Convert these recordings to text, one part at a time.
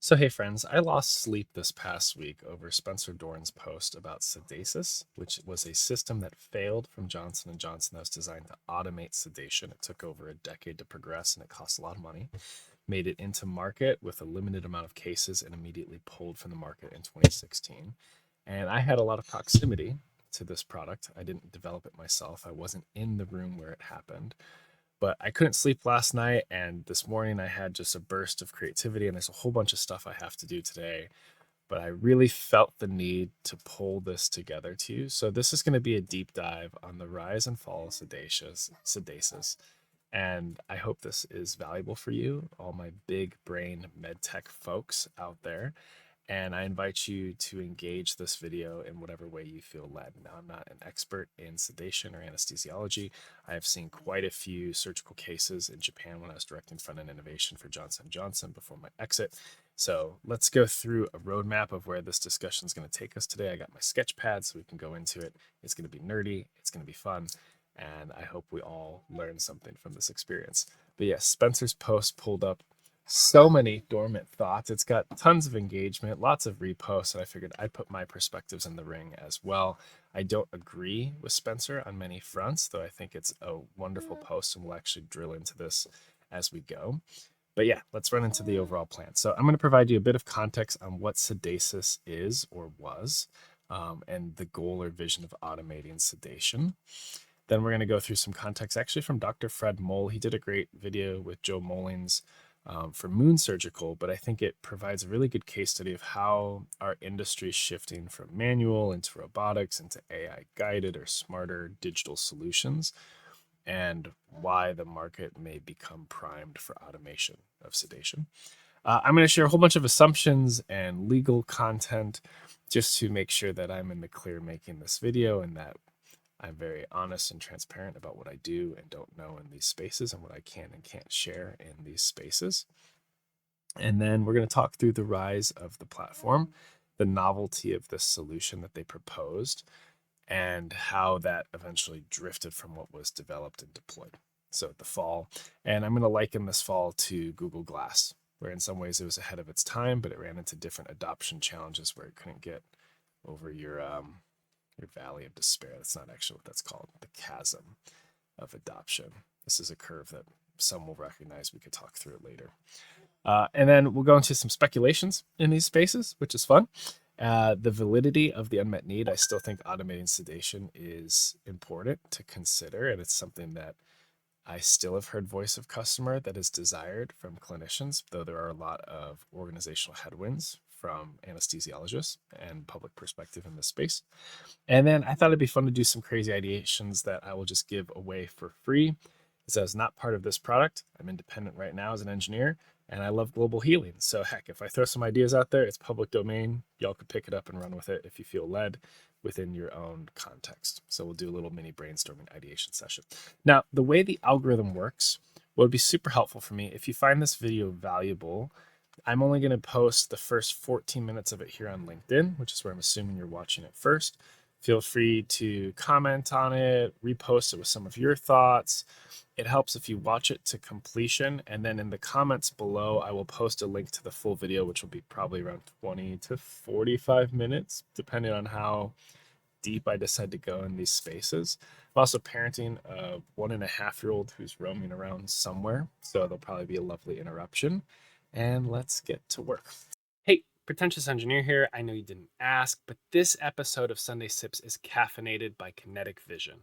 So, hey friends, I lost sleep this past week over Spencer Dorn's post about Sedasys, which was a system that failed from Johnson & Johnson that was designed to automate sedation. It took over a decade to progress and it cost a lot of money. Made it into market with a limited amount of cases and immediately pulled from the market in 2016. And I had a lot of proximity to this product. I didn't develop it myself. I wasn't in the room where it happened, but I couldn't sleep last night, and this morning I had just a burst of creativity, and there's a whole bunch of stuff I have to do today. But I really felt the need to pull this together to you. So this is going to be a deep dive on the rise and fall of Sedasys. And I hope this is valuable for you, all my big brain medtech folks out there. And I invite you to engage this video in whatever way you feel led. Now, I'm not an expert in sedation or anesthesiology. I have seen quite a few surgical cases in Japan when I was directing front-end innovation for Johnson & Johnson before my exit. So let's go through a roadmap of where this discussion is going to take us today. I got my sketch pad so we can go into it. It's going to be nerdy. It's going to be fun. And I hope we all learn something from this experience. But yes, Spencer's post pulled up so many dormant thoughts. It's got tons of engagement, lots of reposts, and I figured I'd put my perspectives in the ring as well. I don't agree with Spencer on many fronts, though I think it's a wonderful post, and we'll actually drill into this as we go. But yeah, let's run into the overall plan. So I'm going to provide you a bit of context on what Sedasys is or was, and the goal or vision of automating sedation. Then we're going to go through some context actually from Dr. Fred Moll. He did a great video with Joe Mullings for Moon Surgical, but I think it provides a really good case study of how our industry is shifting from manual into robotics, into AI guided or smarter digital solutions, and why the market may become primed for automation of sedation. I'm going to share a whole bunch of assumptions and legal content just to make sure that I'm in the clear making this video and that I'm very honest and transparent about what I do and don't know in these spaces and what I can and can't share in these spaces. And then we're going to talk through the rise of the platform, the novelty of this solution that they proposed, and how that eventually drifted from what was developed and deployed. So the fall, and I'm going to liken this fall to Google Glass, where in some ways it was ahead of its time, but it ran into different adoption challenges where it couldn't get over your valley of despair. That's not actually what that's called. The chasm of adoption. This is a curve that some will recognize. We could talk through it later. And then we'll go into some speculations in these spaces, which is fun. The validity of the unmet need. I still think automating sedation is important to consider, and it's something that I still have heard voice of customer that is desired from clinicians, though there are a lot of organizational headwinds from anesthesiologists and public perspective in this space. And then I thought it'd be fun to do some crazy ideations that I will just give away for free. It says not part of this product. I'm independent right now as an engineer, and I love global healing. So heck, if I throw some ideas out there, it's public domain. Y'all could pick it up and run with it if you feel led within your own context. So we'll do a little mini brainstorming ideation session. Now, the way the algorithm works would be super helpful for me. If you find this video valuable, I'm only going to post the first 14 minutes of it here on LinkedIn, which is where I'm assuming you're watching it first. Feel free to comment on it, repost it with some of your thoughts. It helps if you watch it to completion. And then in the comments below, I will post a link to the full video, which will be probably around 20 to 45 minutes, depending on how deep I decide to go in these spaces. I'm also parenting a 1.5-year-old who's roaming around somewhere. So there'll probably be a lovely interruption. And let's get to work. Hey, pretentious engineer here. I know you didn't ask, but this episode of Sunday Sips is caffeinated by Kinetic Vision.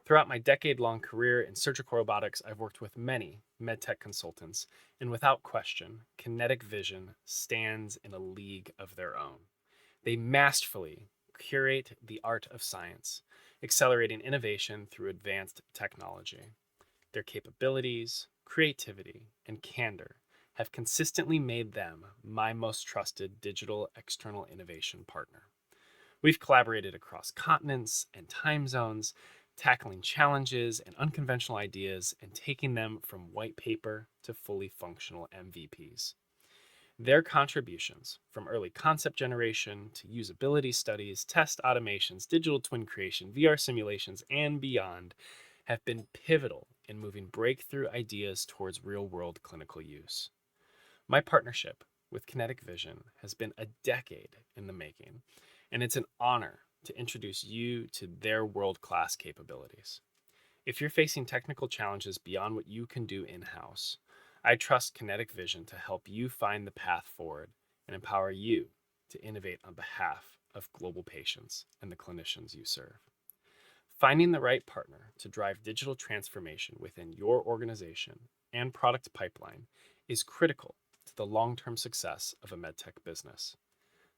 Throughout my decade-long career in surgical robotics, I've worked with many medtech consultants, and without question, Kinetic Vision stands in a league of their own. They masterfully curate the art of science, accelerating innovation through advanced technology. Their capabilities, creativity, and candor have consistently made them my most trusted digital external innovation partner. We've collaborated across continents and time zones, tackling challenges and unconventional ideas and taking them from white paper to fully functional MVPs. Their contributions, from early concept generation to usability studies, test automations, digital twin creation, VR simulations, and beyond, have been pivotal in moving breakthrough ideas towards real-world clinical use. My partnership with Kinetic Vision has been a decade in the making, and it's an honor to introduce you to their world-class capabilities. If you're facing technical challenges beyond what you can do in-house, I trust Kinetic Vision to help you find the path forward and empower you to innovate on behalf of global patients and the clinicians you serve. Finding the right partner to drive digital transformation within your organization and product pipeline is critical to the long-term success of a medtech business.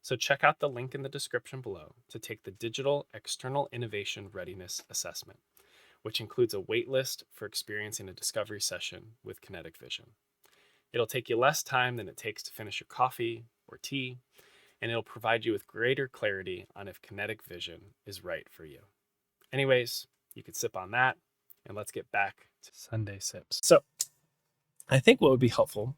So check out the link in the description below to take the Digital External Innovation Readiness Assessment, which includes a waitlist for experiencing a discovery session with Kinetic Vision. It'll take you less time than it takes to finish your coffee or tea, and it'll provide you with greater clarity on if Kinetic Vision is right for you. Anyways, you could sip on that, and let's get back to Sunday sips. So I think what would be helpful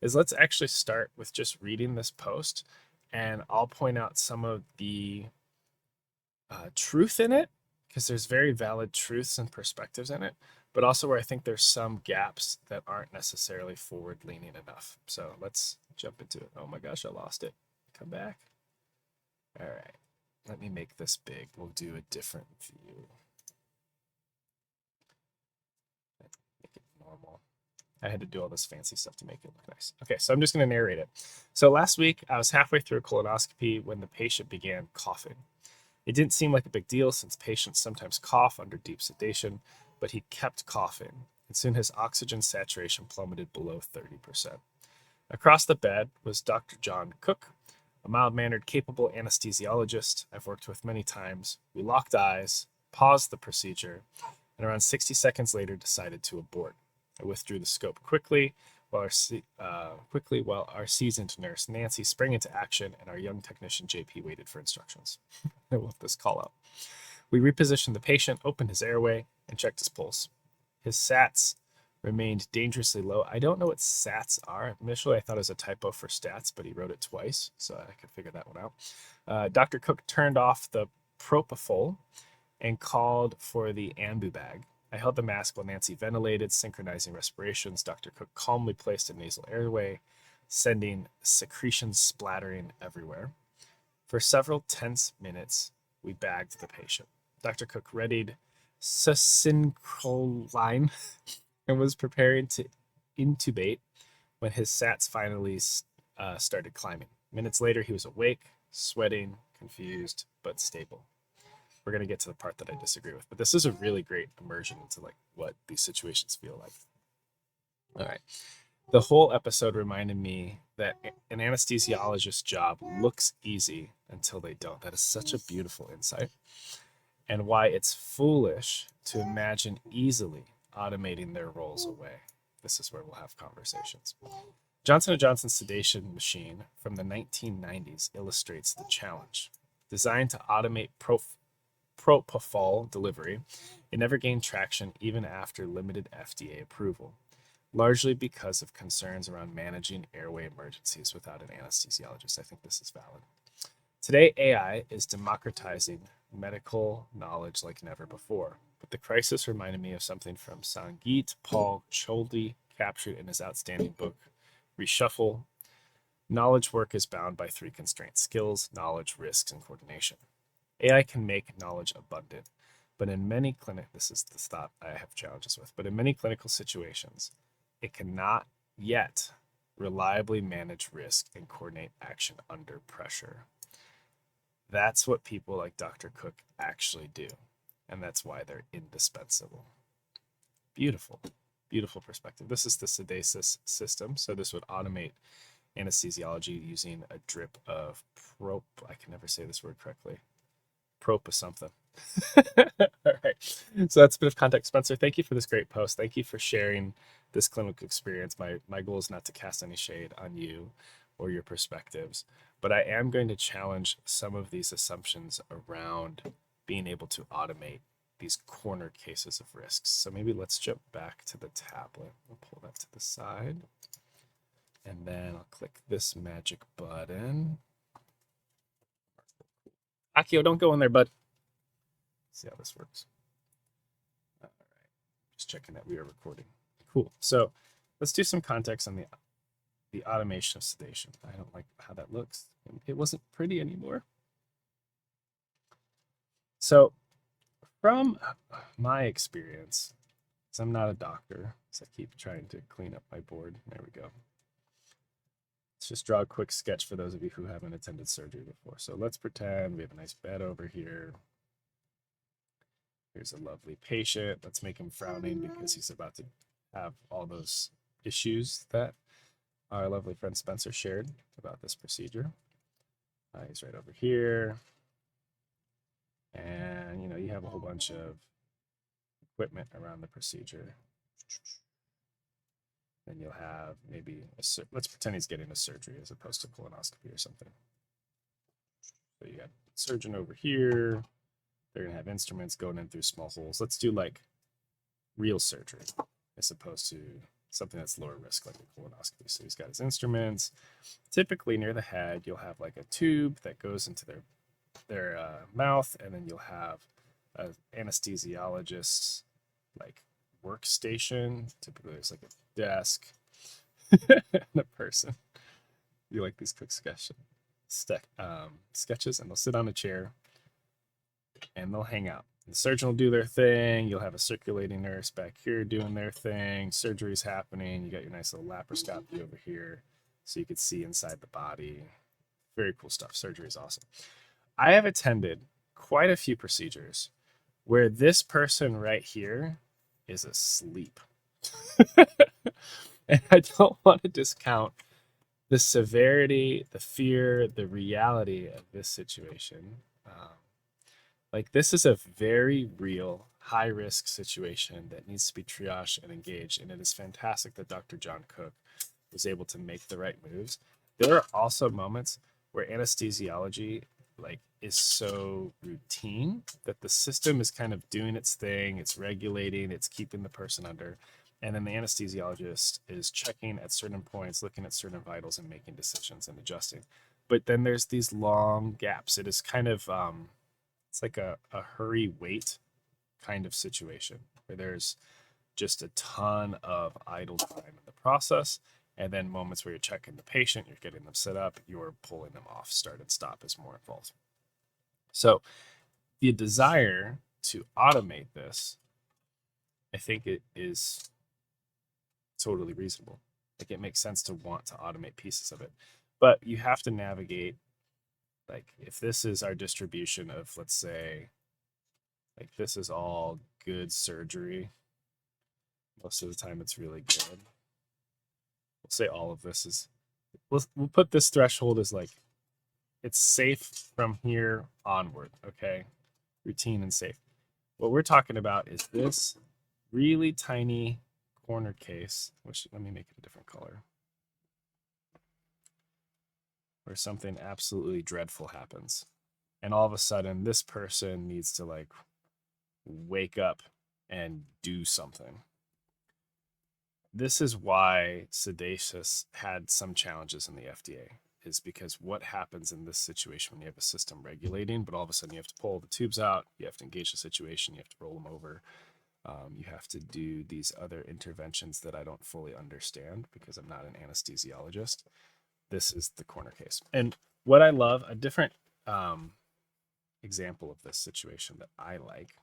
is let's actually start with just reading this post, and I'll point out some of the truth in it, because there's very valid truths and perspectives in it, but also where I think there's some gaps that aren't necessarily forward-leaning enough. So let's jump into it. Oh my gosh, I lost it. Come back. All right. Let me make this big. We'll do a different view. Make it normal. I had to do all this fancy stuff to make it look nice. Okay, so I'm just going to narrate it. So last week, I was halfway through a colonoscopy when the patient began coughing. It didn't seem like a big deal since patients sometimes cough under deep sedation, but he kept coughing, and soon his oxygen saturation plummeted below 30%. Across the bed was Dr. John Cook, a mild-mannered, capable anesthesiologist I've worked with many times. We locked eyes, paused the procedure, and around 60 seconds later decided to abort. I withdrew the scope quickly while our seasoned nurse Nancy sprang into action and our young technician JP waited for instructions. I love this call out. We repositioned the patient, opened his airway, and checked his pulse. His SATs remained dangerously low. I don't know what SATs are. Initially, I thought it was a typo for stats, but he wrote it twice, so I could figure that one out. Dr. Cook turned off the propofol and called for the ambu bag. I held the mask while Nancy ventilated, synchronizing respirations. Dr. Cook calmly placed a nasal airway, sending secretions splattering everywhere. For several tense minutes, we bagged the patient. Dr. Cook readied succinctoline and was preparing to intubate when his SATs finally started climbing. Minutes later, he was awake, sweating, confused, but stable. We're going to get to the part that I disagree with, but this is a really great immersion into like what these situations feel like. All right. The whole episode reminded me that an anesthesiologist's job looks easy until they don't. That is such a beautiful insight, and why it's foolish to imagine easily automating their roles away. This is where we'll have conversations. Johnson & Johnson's sedation machine from the 1990s illustrates the challenge. Designed to automate propofol delivery, it never gained traction even after limited FDA approval, largely because of concerns around managing airway emergencies without an anesthesiologist. I think this is valid. Today, AI is democratizing medical knowledge like never before, but the crisis reminded me of something from Sangeet Paul Choldi, captured in his outstanding book, Reshuffle. Knowledge work is bound by three constraints: skills, knowledge, risks, and coordination. AI can make knowledge abundant, but in many this is the thought I have challenges with, but in many clinical situations, it cannot yet reliably manage risk and coordinate action under pressure. That's what people like Dr. Cook actually do, and that's why they're indispensable. Beautiful, beautiful perspective. This is the Sedasys system, so this would automate anesthesiology using a drip of I can never say this word correctly. Prop something. All right. So that's a bit of context. Spencer, thank you for this great post. Thank you for sharing this clinical experience. My goal is not to cast any shade on you or your perspectives, but I am going to challenge some of these assumptions around being able to automate these corner cases of risks. So maybe let's jump back to the tablet. We'll pull that to the side, and then I'll click this magic button. Akio, don't go in there, bud. See how this works. All right. Just checking that we are recording. Cool. So let's do some context on the the automation of sedation. I don't like how that looks. It wasn't pretty anymore. So from my experience, because I'm not a doctor, so I keep trying to clean up my board. There we go. Let's just draw a quick sketch for those of you who haven't attended surgery before. So let's pretend we have a nice bed over here. Here's a lovely patient. Let's make him frowning because he's about to have all those issues that our lovely friend Spencer shared about this procedure. He's right over here. And, you have a whole bunch of equipment around the procedure. Then you'll have maybe, let's pretend he's getting a surgery as opposed to colonoscopy or something. So you got surgeon over here. They're going to have instruments going in through small holes. Let's do like real surgery as opposed to something that's lower risk like a colonoscopy. So he's got his instruments. Typically near the head, you'll have like a tube that goes into their mouth, and then you'll have an anesthesiologist's like workstation. Typically there's like a desk and a person. You like these quick sketches, and they'll sit on a chair and they'll hang out. The surgeon will do their thing. You'll have a circulating nurse back here doing their thing. Surgery's happening. You got your nice little laparoscopy over here so you could see inside the body. Very cool stuff. Surgery is awesome. I have attended quite a few procedures where this person right here is asleep. And I don't want to discount the severity, the fear, the reality of this situation. Like, this is a very real, high-risk situation that needs to be triaged and engaged, and it is fantastic that Dr. John Cook was able to make the right moves. There are also moments where anesthesiology is so routine that the system is kind of doing its thing, it's regulating, it's keeping the person under, and then the anesthesiologist is checking at certain points, looking at certain vitals and making decisions and adjusting. But then there's these long gaps. It is kind of it's like a hurry wait kind of situation where there's just a ton of idle time in the process, and then moments where you're checking the patient, you're getting them set up, you're pulling them off. Start and stop is more involved. So the desire to automate this, I think it is totally reasonable. Like, it makes sense to want to automate pieces of it, but you have to navigate. Like, if this is our distribution of, let's say, like, this is all good surgery. Most of the time it's really good. We'll say all of this is, we'll put this threshold as like, it's safe from here onward, okay? Routine and safe. What we're talking about is this really tiny corner case, which, let me make it a different color, where something absolutely dreadful happens. And all of a sudden, this person needs to like wake up and do something. This is why Sedasys had some challenges in the FDA, is because what happens in this situation when you have a system regulating, but all of a sudden you have to pull the tubes out, you have to engage the situation, you have to roll them over, you have to do these other interventions that I don't fully understand because I'm not an anesthesiologist. This is the corner case. And what I love, a different example of this situation that I like,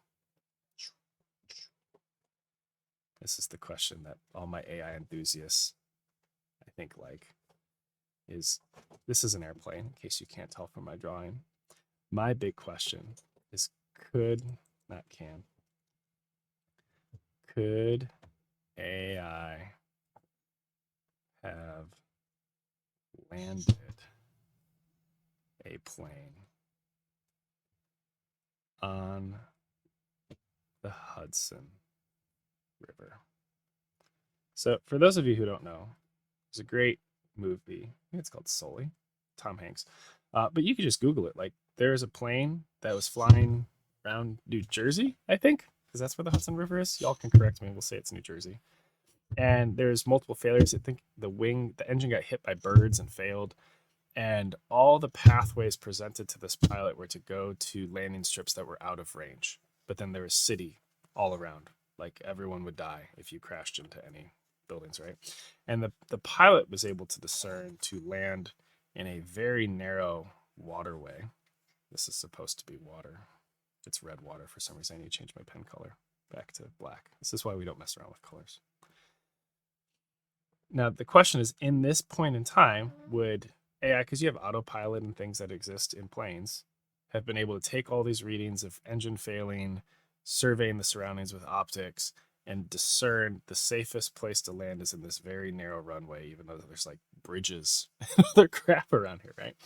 this is the question that all my AI enthusiasts, I think, is, this is an airplane, in case you can't tell from my drawing. My big question is, could AI have landed a plane on the Hudson River? So for those of you who don't know, there's a great movie, I think it's called Sully, Tom Hanks, but you could just Google it. Like, there is a plane that was flying around New Jersey, I think, because that's where the Hudson River is. Y'all can correct me, we'll say it's New Jersey. And there's multiple failures. I think the engine got hit by birds and failed, and all the pathways presented to this pilot were to go to landing strips that were out of range. But then there was city all around. Like, everyone would die if you crashed into any buildings, right? And the pilot was able to discern to land in a very narrow waterway. This is supposed to be water. It's red water for some reason. I need to change my pen color back to black. This is why we don't mess around with colors. Now, the question is, in this point in time, would AI, because you have autopilot and things that exist in planes, have been able to take all these readings of engine failing, surveying the surroundings with optics, and discern the safest place to land is in this very narrow runway, even though there's like bridges and other crap around here, right?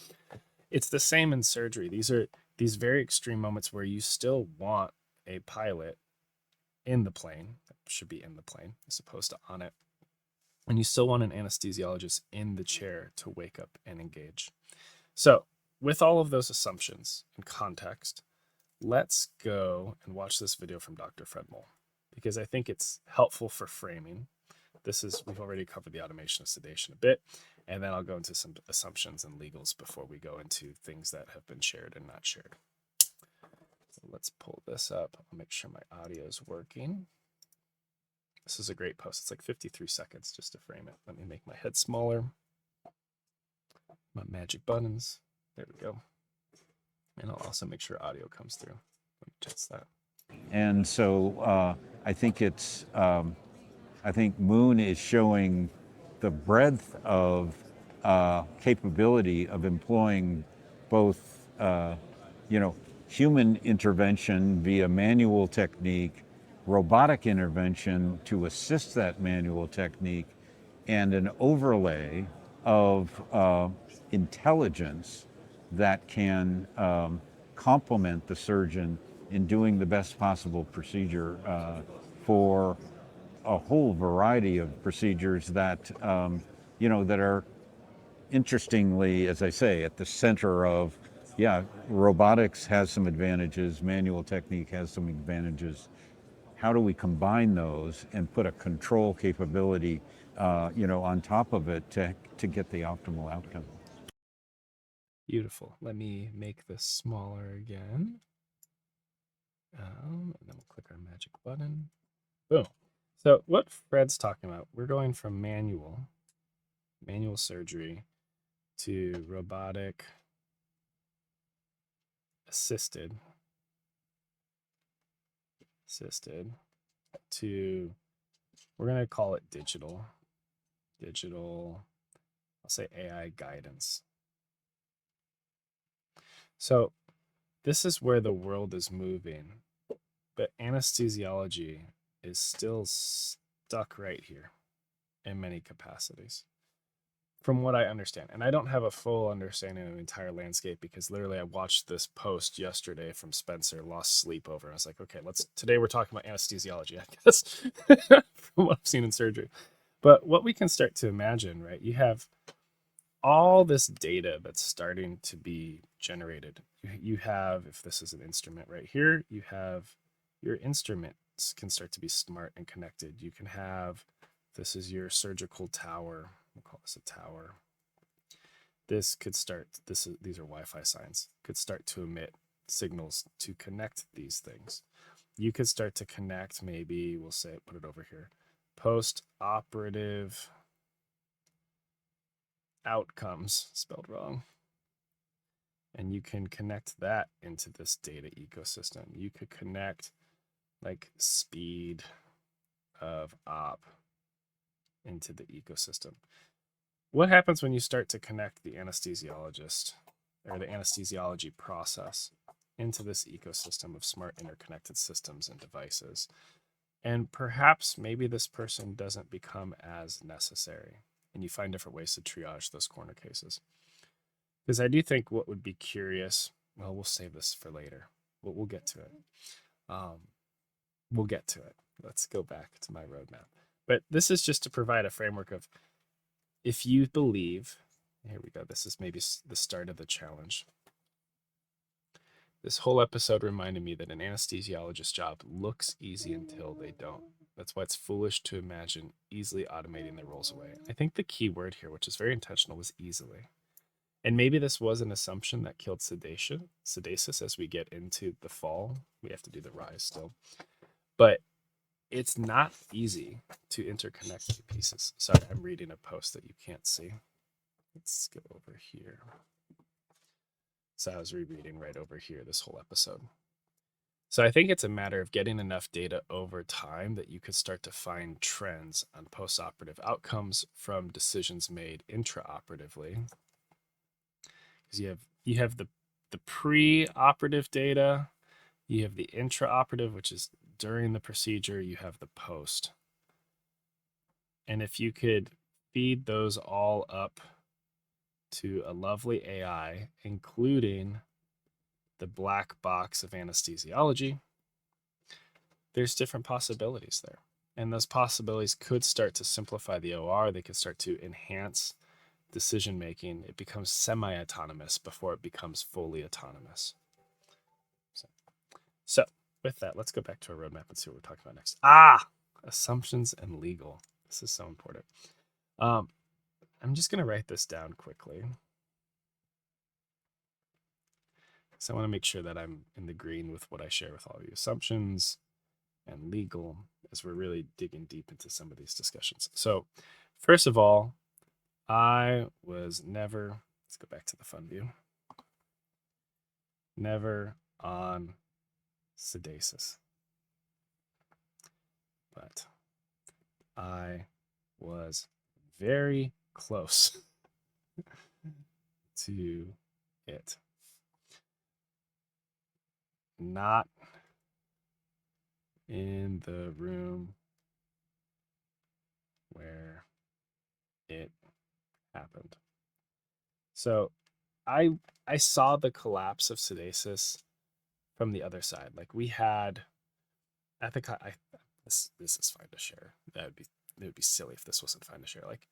It's the same in surgery. These are these very extreme moments where you still want a pilot in the plane, that should be in the plane as opposed to on it. And you still want an anesthesiologist in the chair to wake up and engage. So, with all of those assumptions and context, let's go and watch this video from Dr. Fred Moll, because I think it's helpful for framing. We've already covered the automation of sedation a bit, and then I'll go into some assumptions and legals before we go into things that have been shared and not shared. So let's pull this up. I'll make sure my audio is working. This is a great post. It's like 53 seconds just to frame it. Let me make my head smaller. My magic buttons. There we go. And I'll also make sure audio comes through. Let me test that. And so I think Moon is showing the breadth of capability of employing both, human intervention via manual technique, robotic intervention to assist that manual technique, and an overlay of intelligence that can complement the surgeon in doing the best possible procedure for a whole variety of procedures that, that are interestingly, as I say, at the center of, robotics has some advantages, manual technique has some advantages. How do we combine those and put a control capability, on top of it to get the optimal outcome? Beautiful. Let me make this smaller again. And then we'll click our magic button. Boom. So what Fred's talking about, we're going from manual surgery to robotic assisted to, we're going to call it digital, I'll say AI guidance. So this is where the world is moving, but anesthesiology is still stuck right here in many capacities, from what I understand. And I don't have a full understanding of the entire landscape, because literally I watched this post yesterday from Spencer, lost sleep over. And I was like, okay, today we're talking about anesthesiology, I guess, from what I've seen in surgery. But what we can start to imagine, right? You have all this data that's starting to be generated. You have, if this is an instrument right here, you have your instruments can start to be smart and connected. You can have, this is your surgical tower. We'll call this a tower. This could start, these are Wi-Fi signs, could start to emit signals to connect these things. You could start to connect, maybe we'll say, put it over here, post-operative outcomes, spelled wrong. And you can connect that into this data ecosystem. You could connect like speed of op into the ecosystem. What happens when you start to connect the anesthesiologist or the anesthesiology process into this ecosystem of smart interconnected systems and devices? And perhaps maybe this person doesn't become as necessary, and you find different ways to triage those corner cases. Because I do think what would be curious, well, we'll save this for later. We'll get to it. We'll get to it. Let's go back to my roadmap. But this is just to provide a framework of, if you believe, here we go, this is maybe the start of the challenge. This whole episode reminded me that an anesthesiologist's job looks easy until they don't. That's why it's foolish to imagine easily automating their roles away. I think the key word here, which is very intentional, was easily. And maybe this was an assumption that killed Sedasys as we get into the fall. We have to do the rise still. But it's not easy to interconnect the pieces. Sorry, I'm reading a post that you can't see. Let's go over here. So I was rereading right over here this whole episode. So I think it's a matter of getting enough data over time that you could start to find trends on post-operative outcomes from decisions made intraoperatively. Because you have the pre-operative data, you have the intraoperative, which is during the procedure, you have the post. And if you could feed those all up to a lovely AI, including the black box of anesthesiology, there's different possibilities there. And those possibilities could start to simplify the OR. They could start to enhance decision making. It becomes semi autonomous before it becomes fully autonomous. So, with that, let's go back to our roadmap and see what we're talking about next. Assumptions and legal. This is so important. I'm just going to write this down quickly. So I want to make sure that I'm in the green with what I share with all of you. Assumptions and legal, as we're really digging deep into some of these discussions. So first of all, I was never, let's go back to the fun view, never on Sedasys. But I was very close to it. Not in the room where it happened. So I saw the collapse of Sedasys from the other side. Like we had, I think this is fine to share. It would be silly if this wasn't fine to share. Like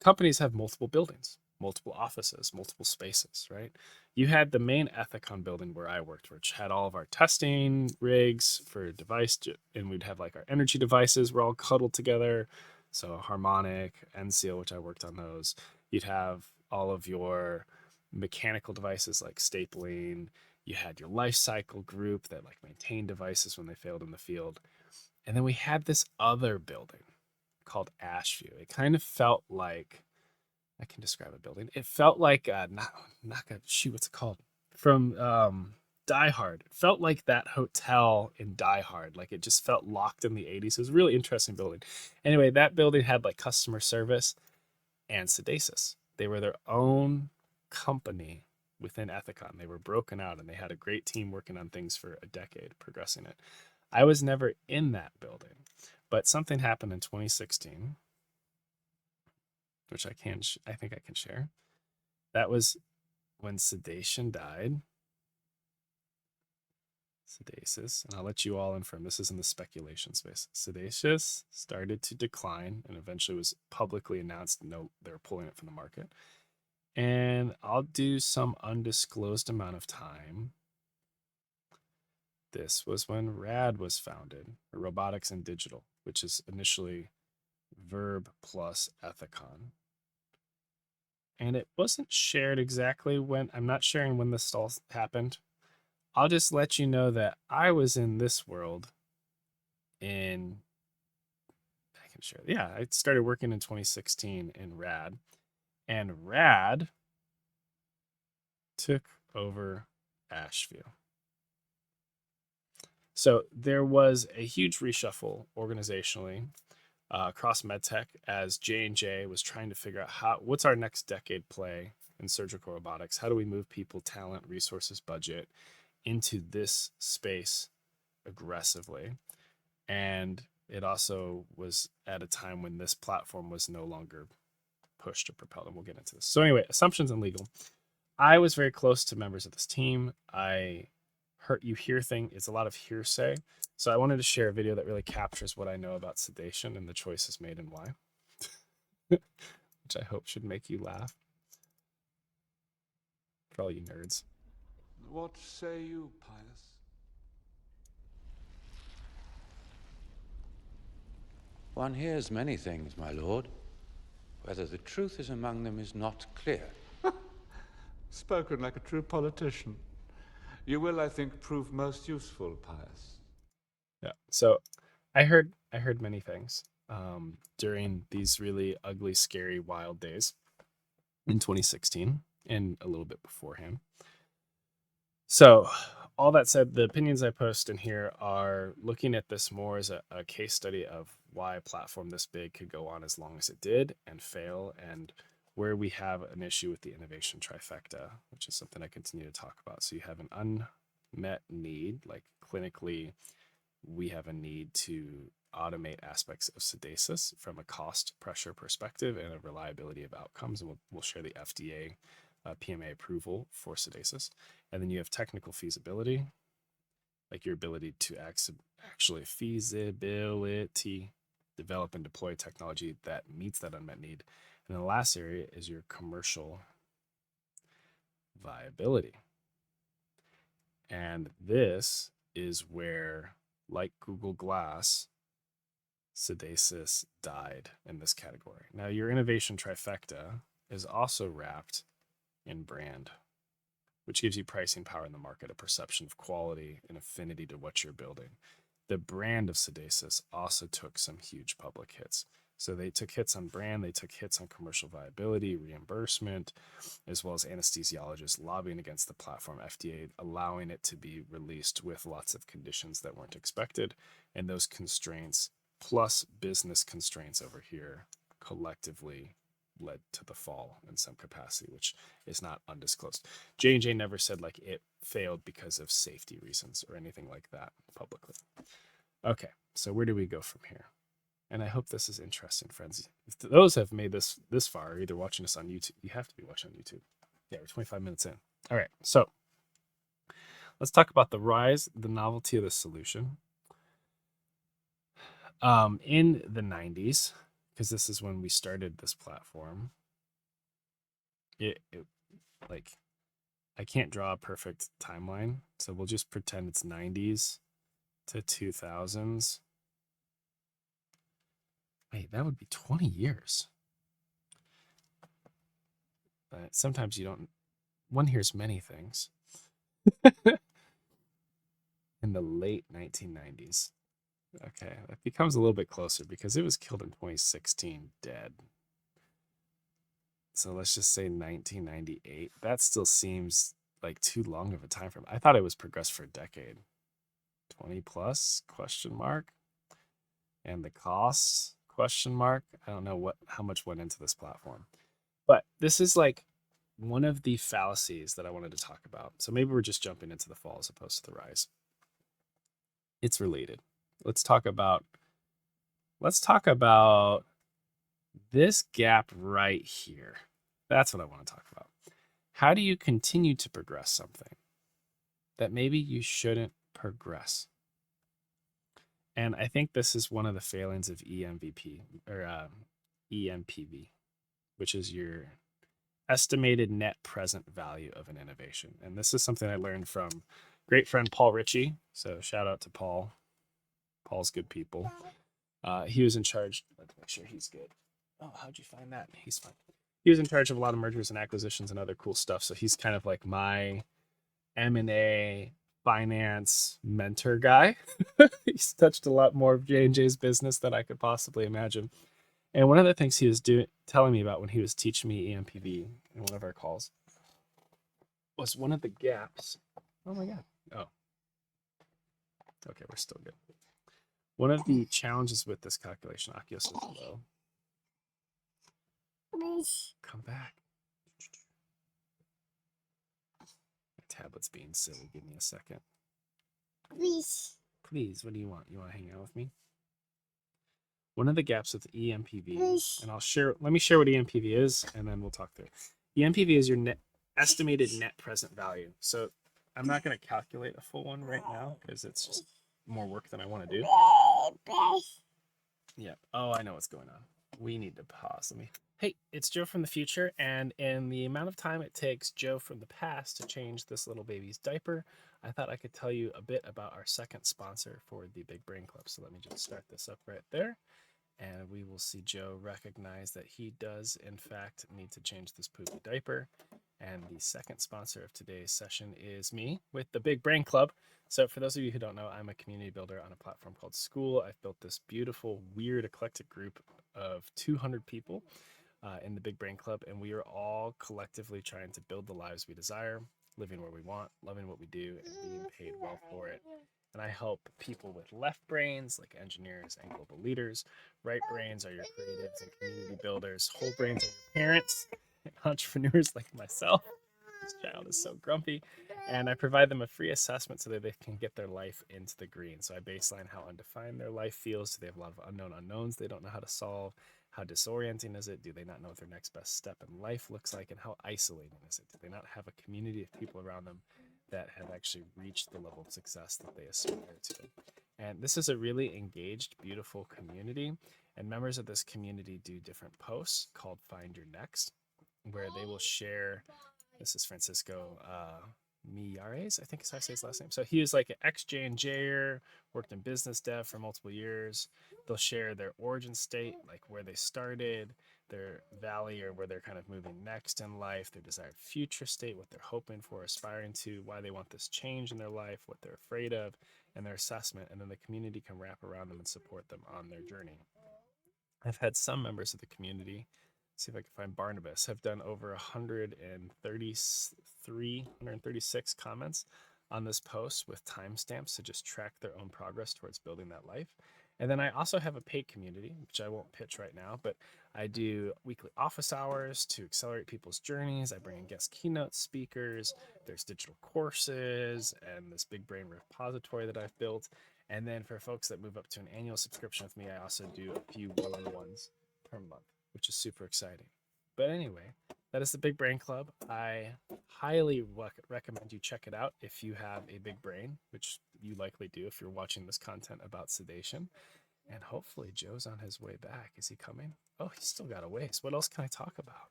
companies have multiple buildings, multiple offices, multiple spaces, right? You had the main Ethicon building where I worked, which had all of our testing rigs for device, and we'd have like our energy devices were all cuddled together. So Harmonic, NSEAL, which I worked on those. You'd have all of your mechanical devices like stapling. You had your life cycle group that like maintained devices when they failed in the field. And then we had this other building called Ashview. It kind of felt like, I can describe a building. It felt like what's it called? From Die Hard. It felt like that hotel in Die Hard. Like it just felt locked in the 80s. It was a really interesting building. Anyway, that building had like customer service and Sedasys. They were their own company within Ethicon. They were broken out and they had a great team working on things for a decade, progressing it. I was never in that building, but something happened in 2016, which I think I can share. That was when Sedation died. Sedasys, and I'll let you all inform. This is in the speculation space. Sedasys started to decline and eventually was publicly announced. No, they're pulling it from the market. And I'll do some undisclosed amount of time. This was when RAD was founded, Robotics and Digital, which is initially Verb plus Ethicon. And it wasn't shared exactly when, I'm not sharing when this all happened. I'll just let you know that I was in this world I can share. Yeah, I started working in 2016 in RAD. And RAD took over Ashview. So there was a huge reshuffle organizationally across medtech as J&J was trying to figure out what's our next decade play in surgical robotics. How do we move people, talent, resources, budget into this space aggressively? And it also was at a time when this platform was no longer pushed or propelled, and we'll get into this. So anyway, assumptions and legal. I was very close to members of this team. You hear things, it's a lot of hearsay. So I wanted to share a video that really captures what I know about sedation and the choices made and why, which I hope should make you laugh. For all you nerds. What say you, Pius? One hears many things, my lord. Whether the truth is among them is not clear. Spoken like a true politician. You will, I think, prove most useful, Pius. Yeah. So I heard many things during these really ugly, scary, wild days in 2016 and a little bit beforehand. So, all that said, the opinions I post in here are looking at this more as a case study of why a platform this big could go on as long as it did and fail, and where we have an issue with the innovation trifecta, which is something I continue to talk about. So, you have an unmet need, like clinically, we have a need to automate aspects of Sedasys from a cost pressure perspective and a reliability of outcomes. And we'll share the FDA PMA approval for Sedasys. And then you have technical feasibility, like your ability to actually feasibility, develop and deploy technology that meets that unmet need. And then the last area is your commercial viability. And this is where, like Google Glass, Sedasys died in this category. Now, your innovation trifecta is also wrapped in brand, which gives you pricing power in the market, a perception of quality and affinity to what you're building. The brand of Sedasys also took some huge public hits. So they took hits on brand, they took hits on commercial viability, reimbursement, as well as anesthesiologists lobbying against the platform, FDA allowing it to be released with lots of conditions that weren't expected. And those constraints, plus business constraints over here, collectively led to the fall in some capacity, which is not undisclosed. J&J never said like it failed because of safety reasons or anything like that publicly. Okay, so where do we go from here? And I hope this is interesting, friends. If those have made this far, either watching us on YouTube, you have to be watching on YouTube. Yeah, we're 25 minutes in. All right, so let's talk about the rise, the novelty of the solution. In the 90s, because this is when we started this platform, it like I can't draw a perfect timeline, so we'll just pretend it's 90s to 2000s. Wait, that would be 20 years. But sometimes you don't, one hears many things. In the late 1990s. Okay, that becomes a little bit closer because it was killed in 2016, dead. So let's just say 1998. That still seems like too long of a time frame. I thought it was progressed for a decade. 20 plus question mark. And the costs question mark. I don't know how much went into this platform. But this is like one of the fallacies that I wanted to talk about. So maybe we're just jumping into the fall as opposed to the rise. It's related. Let's talk about this gap right here. That's what I want to talk about. How do you continue to progress something that maybe you shouldn't progress? And I think this is one of the failings of EMVP or EMPV, which is your estimated net present value of an innovation. And this is something I learned from great friend Paul Ritchie. So shout out to Paul. Paul's good people. He was in charge. Let's make sure he's good. Oh, how'd you find that? He's fine. He was in charge of a lot of mergers and acquisitions and other cool stuff. So he's kind of like my M&A finance mentor guy. He's touched a lot more of J&J's business than I could possibly imagine. And one of the things he was telling me about when he was teaching me EMPV in one of our calls was one of the gaps. Oh my God. Oh. Okay, we're still good. One of the challenges with this calculation, Akios is low. Come back. My tablet's being silly. Give me a second. Please. Please, what do you want? You want to hang out with me? One of the gaps with EMPV, and let me share what EMPV is, and then we'll talk through it. EMPV is your estimated net present value. So I'm not going to calculate a full one right now because it's just more work than I want to do. Yeah. Oh, I know what's going on. We need to pause. Hey, it's Joe from the future, and in the amount of time it takes Joe from the past to change this little baby's diaper, I thought I could tell you a bit about our second sponsor for the Big Brain Club. So let me just start this up right there, and we will see Joe recognize that he does, in fact, need to change this poopy diaper. And the second sponsor of today's session is me with the Big Brain Club. So for those of you who don't know, I'm a community builder on a platform called School. I've built this beautiful, weird, eclectic group of 200 people in the Big Brain Club, and we are all collectively trying to build the lives we desire, living where we want, loving what we do, and being paid well for it. And I help people with left brains, like engineers and global leaders. Right brains are your creatives and community builders. Whole brains are your parents and entrepreneurs like myself. This child is so grumpy. And I provide them a free assessment so that they can get their life into the green. So I baseline how undefined their life feels. Do they have a lot of unknown unknowns they don't know how to solve? How disorienting is it? Do they not know what their next best step in life looks like? And how isolating is it? Do they not have a community of people around them that have actually reached the level of success that they aspire to? And this is a really engaged, beautiful community. And members of this community do different posts called Find Your Next, where they will share. This is Francisco Millares, I think is how I say his last name. So he is like an ex-JNJer, worked in business dev for multiple years. They'll share their origin state, like where they started, their valley or where they're kind of moving next in life, their desired future state, what they're hoping for, aspiring to, why they want this change in their life, what they're afraid of, and their assessment. And then the community can wrap around them and support them on their journey. I've had some members of the community, see if I can find Barnabas, have done over 136 comments on this post with timestamps to just track their own progress towards building that life. And then I also have a paid community, which I won't pitch right now, but I do weekly office hours to accelerate people's journeys. I bring in guest keynote speakers. There's digital courses and this big brain repository that I've built. And then for folks that move up to an annual subscription with me, I also do a few one-on-ones per month, which is super exciting. But anyway, that is the Big Brain Club. I highly recommend you check it out if you have a big brain, which you likely do if you're watching this content about sedation. And hopefully Joe's on his way back. Is he coming? Oh, he's still got a ways. What else can I talk about?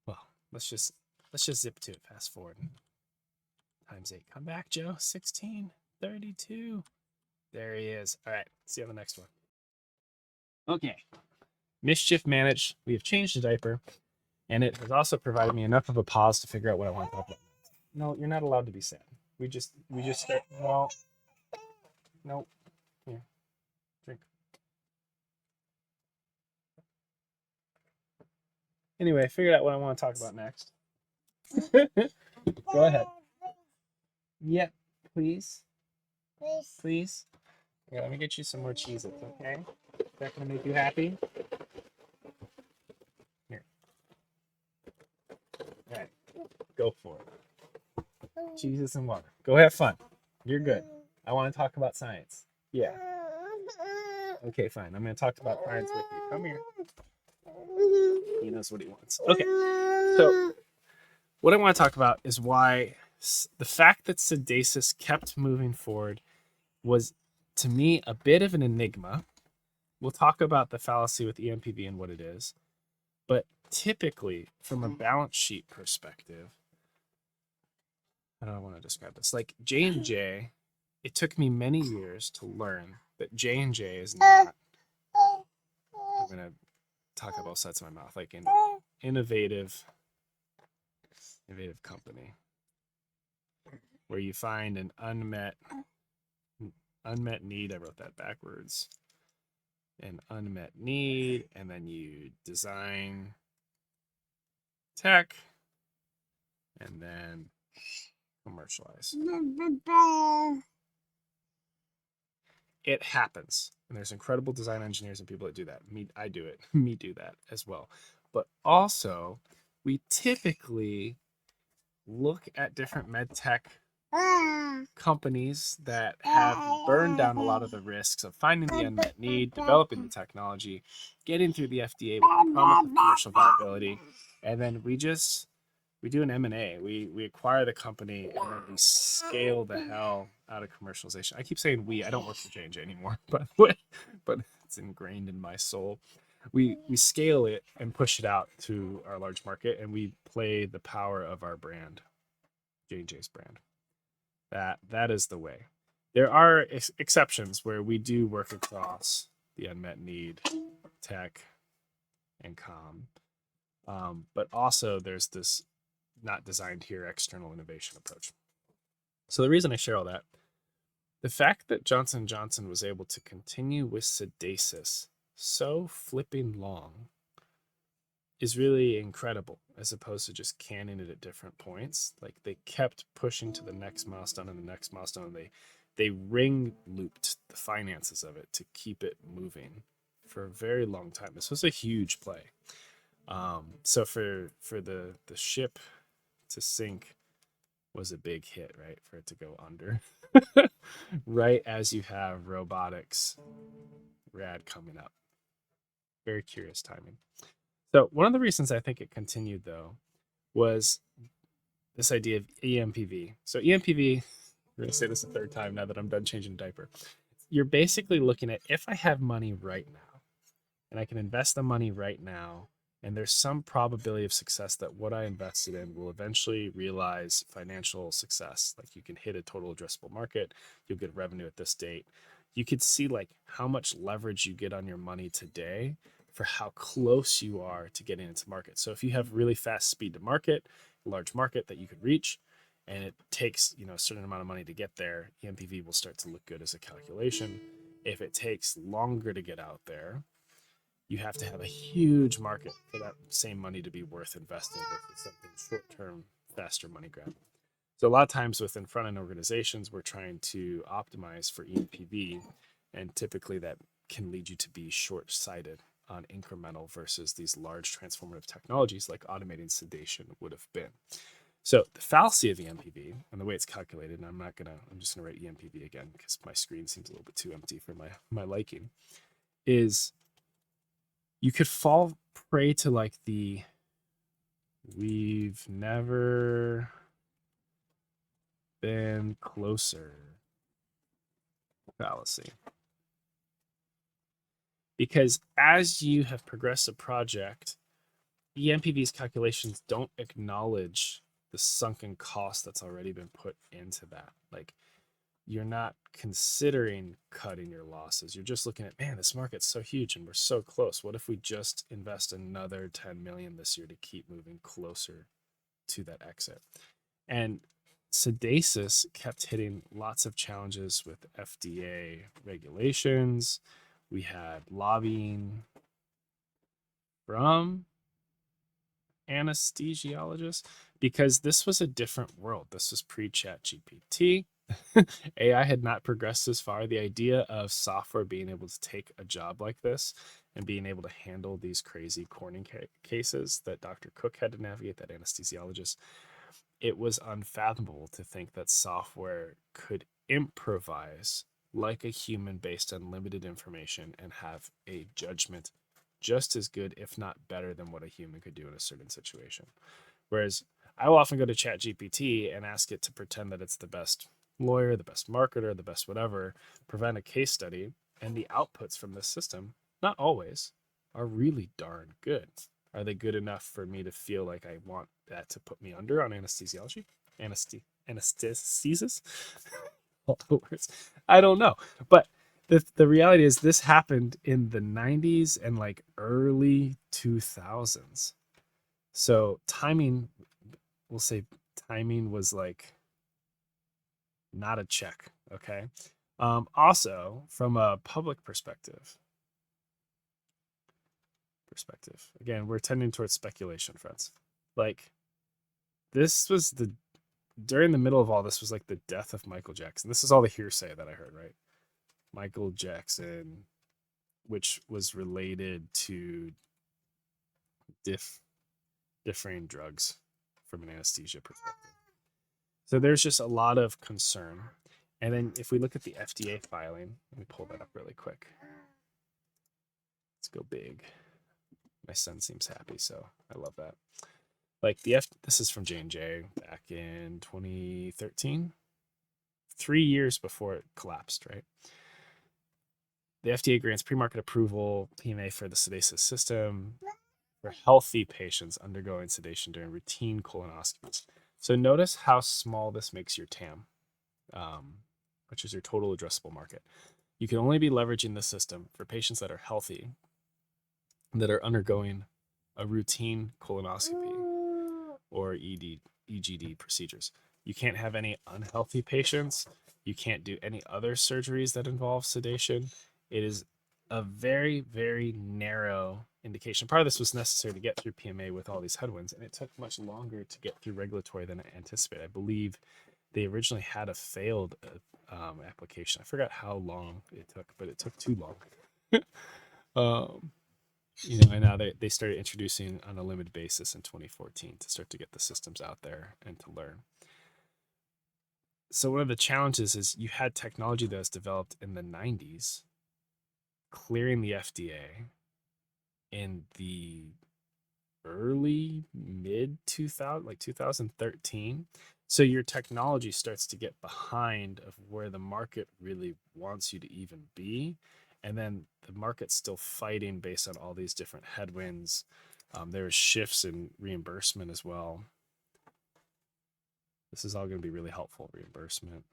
Well, let's just zip to it. Fast forward. Times 8. Come back, Joe. 1632. There he is. All right. See you on the next one. Okay. Mischief managed. We have changed the diaper, and it has also provided me enough of a pause to figure out what I want to talk about. No, you're not allowed to be sad. We just start. No. Here, drink. Anyway, I figured out what I want to talk about next. Go ahead. Yep, please. Please. Yeah, let me get you some more Cheez-Its, okay? Is that gonna make you happy? Here. All right, go for it. Cheez-Its and water. Go have fun. You're good. I want to talk about science. Yeah. Okay, fine. I'm going to talk about science with you. Come here. He knows what he wants. Okay. So, what I want to talk about is why the fact that Sedasys kept moving forward was, to me, a bit of an enigma. We'll talk about the fallacy with EMPV and what it is. But typically, from a balance sheet perspective, how do I want to describe this? Like J&J, it took me many years to learn that J&J is not, I'm going to talk about both sides of my mouth, like an innovative company where you find an unmet need. I wrote that backwards. An unmet need, and then you design tech, and then commercialize. It happens, and there's incredible design engineers and people that do that. I do it. Me do that as well. But also, we typically look at different med tech companies that have burned down a lot of the risks of finding the unmet need, developing the technology, getting through the FDA with the promise of commercial viability, and then we do an M&A. We acquire the company, and then we scale the hell out of commercialization. I keep saying we. I don't work for J&J anymore, but it's ingrained in my soul. We scale it and push it out to our large market, and we play the power of our brand, J&J's brand. That is the way. There are exceptions where we do work across the unmet need, tech, and comm. But also there's this not designed here external innovation approach. So the reason I share all that, the fact that Johnson & Johnson was able to continue with Sedasys so flipping long is really incredible, as opposed to just canning it at different points. Like they kept pushing to the next milestone and the next milestone. They ring looped the finances of it to keep it moving for a very long time. This was a huge play. So for the ship to sink was a big hit, right? For it to go under, right as you have robotics rad coming up. Very curious timing. So one of the reasons I think it continued though was this idea of EMPV. So EMPV, we're gonna say this a third time now that I'm done changing the diaper. You're basically looking at, if I have money right now and I can invest the money right now, and there's some probability of success that what I invested in will eventually realize financial success. Like you can hit a total addressable market, you'll get revenue at this date. You could see like how much leverage you get on your money today for how close you are to getting into market. So if you have really fast speed to market, large market that you could reach, and it takes, a certain amount of money to get there, EMPV will start to look good as a calculation. If it takes longer to get out there, you have to have a huge market for that same money to be worth investing versus something short-term, faster money grab. So a lot of times within front-end organizations, we're trying to optimize for EMPV, and typically that can lead you to be short-sighted on incremental versus these large transformative technologies like automating sedation would have been. So the fallacy of EMPV and the way it's calculated, and I'm just gonna write EMPV again because my screen seems a little bit too empty for my liking, is you could fall prey to like we've never been closer fallacy. Because as you have progressed a project, EMPV's calculations don't acknowledge the sunken cost that's already been put into that. Like you're not considering cutting your losses. You're just looking at, man, this market's so huge and we're so close. What if we just invest another 10 million this year to keep moving closer to that exit? And Sedasys kept hitting lots of challenges with FDA regulations. We had lobbying from anesthesiologists because this was a different world. This was pre-chat GPT. AI had not progressed this far. The idea of software being able to take a job like this and being able to handle these crazy corning cases that Dr. Cook had to navigate, that anesthesiologist, it was unfathomable to think that software could improvise like a human based on limited information and have a judgment just as good, if not better, than what a human could do in a certain situation. Whereas I will often go to ChatGPT and ask it to pretend that it's the best lawyer, the best marketer, the best whatever, prevent a case study, and the outputs from this system, not always, are really darn good. Are they good enough for me to feel like I want that to put me under on anesthesiology? Anesthesis? All the words. I don't know. But the reality is this happened in the 90s and like early 2000s. So timing, we'll say timing was like not a check. Okay. Also from a public perspective, again, we're tending towards speculation, friends. Like this was during the middle of all this was like the death of Michael Jackson. This is all the hearsay that I heard, right? Michael Jackson, which was related to differing drugs from an anesthesia perspective. So there's just a lot of concern. And then if we look at the FDA filing, let me pull that up really quick. Let's go big. My son seems happy, so I love that. Like this is from J&J back in 2013, 3 years before it collapsed, right? The FDA grants pre-market approval, PMA, for the Sedasys system for healthy patients undergoing sedation during routine colonoscopies. So notice how small this makes your TAM, which is your total addressable market. You can only be leveraging the system for patients that are healthy, that are undergoing a routine colonoscopy or ED EGD procedures. You can't have any unhealthy patients. You can't do any other surgeries that involve sedation. It is a very, very narrow indication. Part of this was necessary to get through PMA with all these headwinds, and it took much longer to get through regulatory than I anticipated. I believe they originally had a failed application. I forgot how long it took, but it took too long. And now they started introducing on a limited basis in 2014 to start to get the systems out there and to learn. So one of the challenges is you had technology that was developed in the 90s, clearing the FDA in the early mid 2000, like 2013. So your technology starts to get behind of where the market really wants you to even be. And then the market's still fighting based on all these different headwinds. There's shifts in reimbursement as well. This is all going to be really helpful. Reimbursement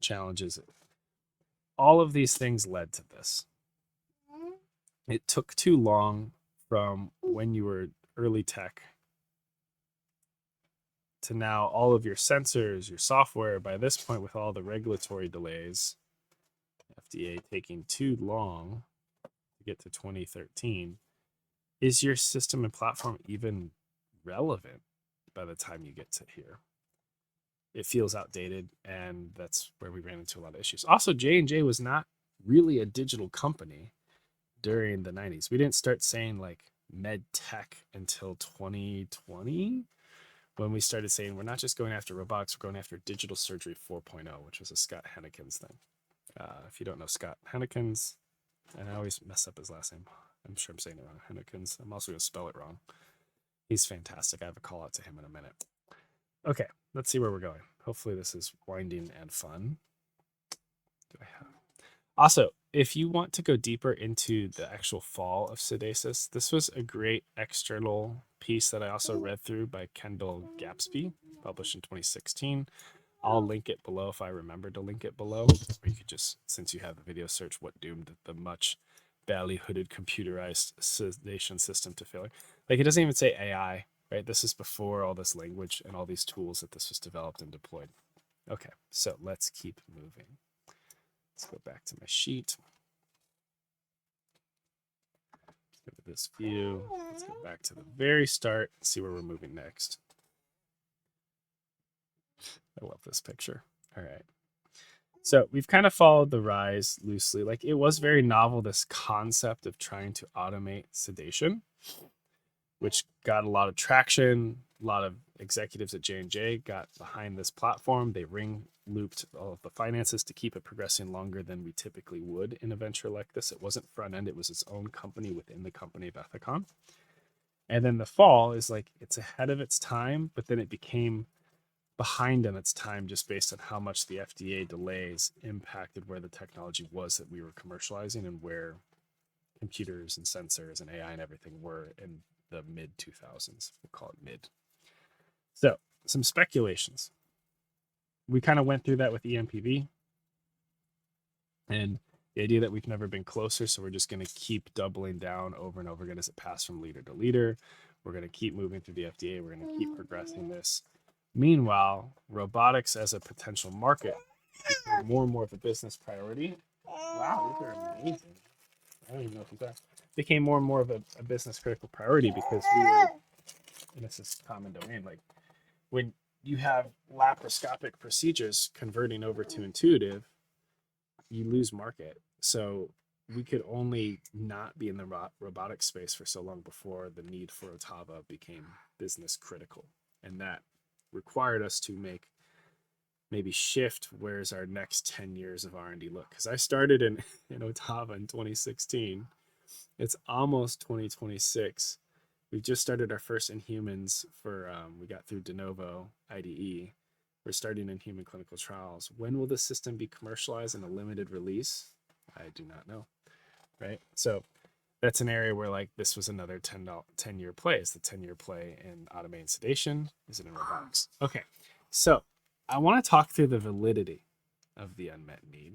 challenges. All of these things led to this. It took too long from when you were early tech to now all of your sensors, your software, by this point with all the regulatory delays, FDA taking too long to get to 2013, is your system and platform even relevant by the time you get to here? It feels outdated, and that's where we ran into a lot of issues. Also, J&J was not really a digital company during the 90s. We didn't start saying like med tech until 2020, when we started saying we're not just going after robotics, we're going after digital surgery 4.0, which was a Scott Hennekins thing. If you don't know Scott Hennekins, and I always mess up his last name. I'm sure I'm saying it wrong. Hennekins. I'm also going to spell it wrong. He's fantastic. I have a call out to him in a minute. Okay, let's see where we're going. Hopefully this is winding and fun. Also, if you want to go deeper into the actual fall of Sedasys, this was a great external piece that I also read through by Kendall Gapsby, published in 2016. I'll link it below if I remember to link it below. Or you could just, since you have the video, search what doomed the much valley-hooded computerized sedation system to failure. Like, it doesn't even say AI, right? This is before all this language and all these tools that this was developed and deployed. Okay, so let's keep moving. Let's go back to my sheet. Let's go to this view. Let's go back to the very start and see where we're moving next. I love this picture. All right. So we've kind of followed the rise loosely. Like, it was very novel, this concept of trying to automate sedation, which got a lot of traction. A lot of executives at J&J got behind this platform. They ring-looped all of the finances to keep it progressing longer than we typically would in a venture like this. It wasn't front end. It was its own company within the company of Ethicon. And then the fall is like, it's ahead of its time, but then it became behind in its time just based on how much the FDA delays impacted where the technology was that we were commercializing and where computers and sensors and AI and everything were in the mid 2000s. We'll call it mid. So some speculations. We kind of went through that with EMPV and the idea that we've never been closer. So we're just going to keep doubling down over and over again as it passes from leader to leader. We're going to keep moving through the FDA. We're going to keep progressing this. Meanwhile, robotics as a potential market became more and more of a business priority. Wow, these are amazing. I don't even know if these are. Became more and more of a business critical priority because we were, and this is common domain, like when you have laparoscopic procedures converting over to intuitive, you lose market. So we could only not be in the robotic space for so long before the need for Otava became business critical. And that required us to maybe shift where's our next 10 years of R&D look. Because I started in Otava in 2016. It's almost 2026. We've just started our first Inhumans for, we got through de novo IDE. We're starting in human clinical trials. When will this system be commercialized in a limited release? I do not know, right? So that's an area where like this was another 10-year play. Is the 10-year play in automated sedation? Is it in robotics? Okay, so I want to talk through the validity of the unmet need.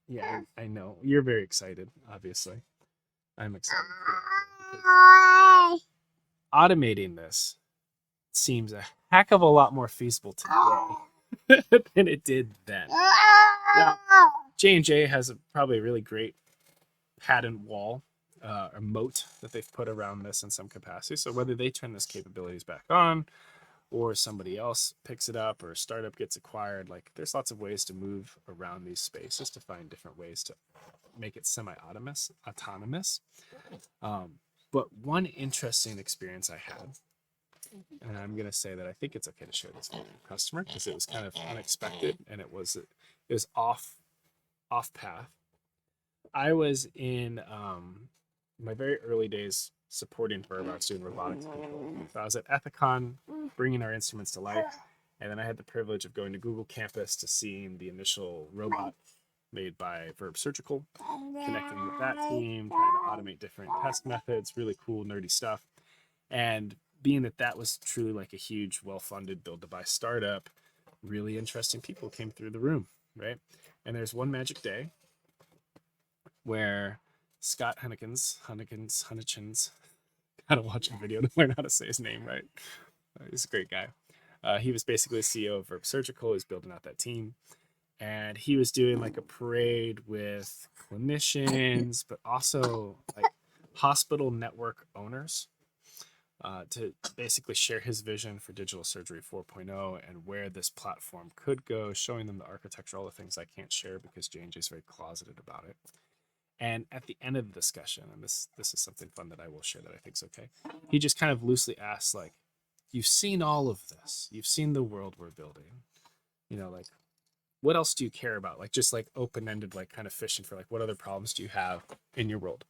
Yeah, I know. You're very excited, obviously. I'm excited. automating this seems a heck of a lot more feasible today than it did then. Now, J&J has probably a really great patent wall or moat that they've put around this in some capacity. So whether they turn this capabilities back on or somebody else picks it up or a startup gets acquired, like there's lots of ways to move around these spaces to find different ways to make it semi-autonomous. But one interesting experience I had, and I'm going to say that I think it's okay to share this with a customer because it was kind of unexpected and it was off path. I was in my very early days supporting robots doing robotics control. So I was at Ethicon bringing our instruments to life, and then I had the privilege of going to Google campus to seeing the initial robot made by Verb Surgical, connecting with that team, trying to automate different test methods, really cool, nerdy stuff. And being that was truly like a huge, well-funded build-to-buy startup, really interesting people came through the room, right? And there's one magic day where Scott Hunnekins, gotta watch a video to learn how to say his name right. He's a great guy. He was basically the CEO of Verb Surgical. He's building out that team. And he was doing like a parade with clinicians, but also like hospital network owners to basically share his vision for digital surgery 4.0 and where this platform could go, showing them the architecture, all the things I can't share because J&J is very closeted about it. And at the end of the discussion, and this is something fun that I will share that I think is okay, he just kind of loosely asked, like, you've seen all of this. You've seen the world we're building. You know, like, what else do you care about? Like, just like open-ended, like kind of fishing for like, what other problems do you have in your world?